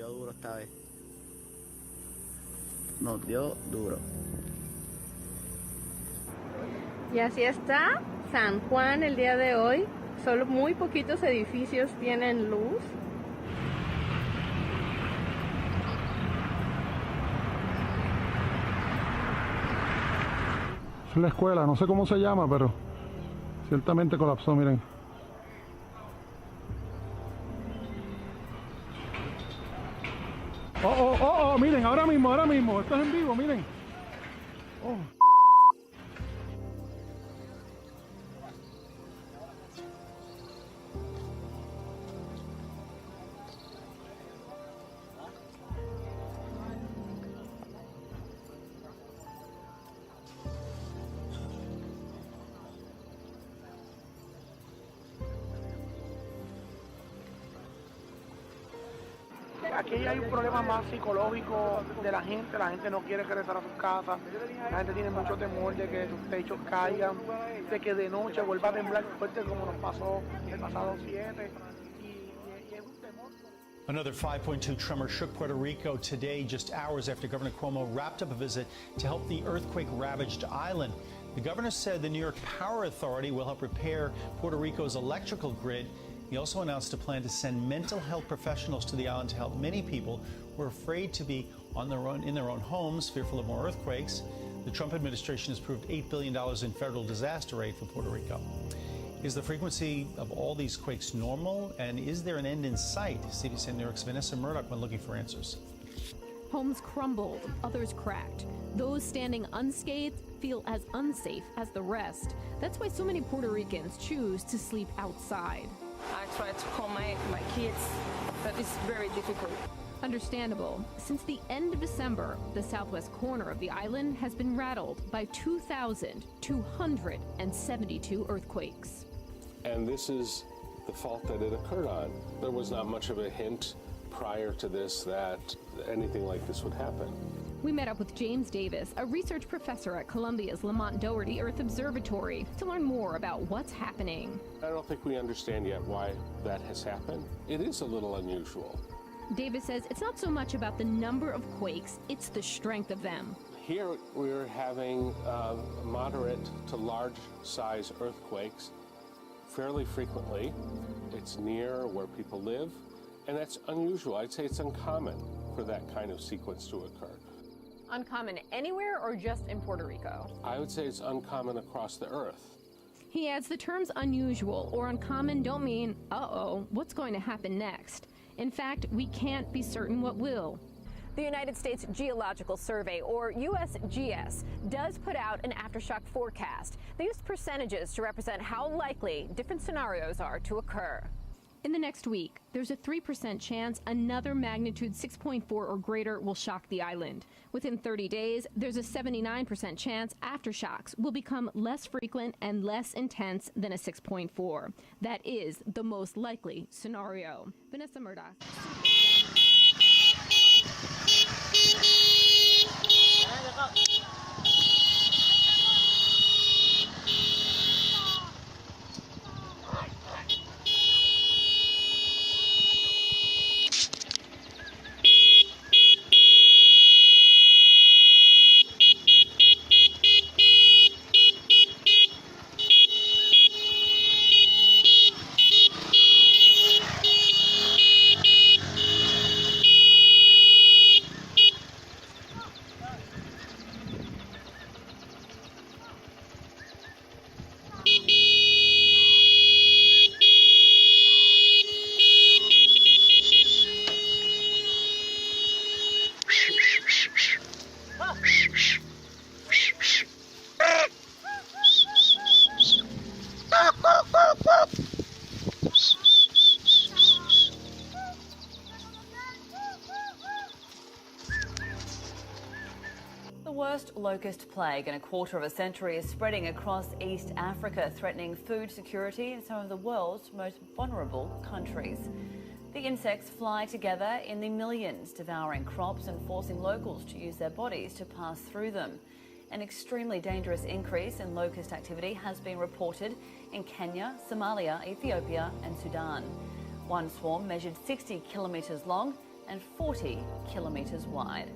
dio duro esta vez. Nos dio duro. Y así está San Juan el día de hoy. Solo muy poquitos edificios tienen luz. Es la escuela, no sé cómo se llama, pero ciertamente colapsó, miren. Oh, miren, ahora mismo, esto es en vivo, miren. Oh. Aquí hay un problema más psicológico de la gente no quiere regresar a sus casas, la gente tiene mucho temor de que sus techos caigan, de que de noche vuelva a temblar fuerte como nos pasó el pasado 7. Y es un temor. Another 5.2 tremor shook Puerto Rico today, just hours after Governor Cuomo wrapped up a visit to help the earthquake-ravaged island. The governor said the New York Power Authority will help repair Puerto Rico's electrical grid. He also announced a plan to send mental health professionals to the island to help many people who are afraid to be in their own homes, fearful of more earthquakes. The Trump administration has approved $8 billion in federal disaster aid for Puerto Rico. Is the frequency of all these quakes normal, and is there an end in sight? CBS New York's Vanessa Murdoch went looking for answers. Homes crumbled, others cracked. Those standing unscathed feel as unsafe as the rest. That's why so many Puerto Ricans choose to sleep outside. I try to calm my kids, but it's very difficult. Understandable. Since the end of December, the southwest corner of the island has been rattled by 2,272 earthquakes. And this is the fault that it occurred on. There was not much of a hint prior to this that anything like this would happen. We met up with James Davis, a research professor at Columbia's Lamont Doherty Earth Observatory, to learn more about what's happening. I don't think we understand yet why that has happened. It is a little unusual. Davis says it's not so much about the number of quakes, it's the strength of them. Here we're having moderate to large size earthquakes fairly frequently. It's near where people live, and that's unusual. I'd say it's uncommon for that kind of sequence to occur. Uncommon anywhere or just in Puerto Rico? I would say it's uncommon across the earth. He adds the terms unusual or uncommon don't mean, uh-oh, what's going to happen next? In fact, we can't be certain what will. The United States Geological Survey, or USGS, does put out an aftershock forecast. They use percentages to represent how likely different scenarios are to occur. In the next week, there's a 3% chance another magnitude 6.4 or greater will shock the island. Within 30 days, there's a 79% chance aftershocks will become less frequent and less intense than a 6.4. That is the most likely scenario. Vanessa Murdoch. The worst locust plague in a quarter of a century is spreading across East Africa, threatening food security in some of the world's most vulnerable countries. The insects fly together in the millions, devouring crops and forcing locals to use their bodies to pass through them. An extremely dangerous increase in locust activity has been reported in Kenya, Somalia, Ethiopia and Sudan. One swarm measured 60 kilometres long and 40 kilometres wide.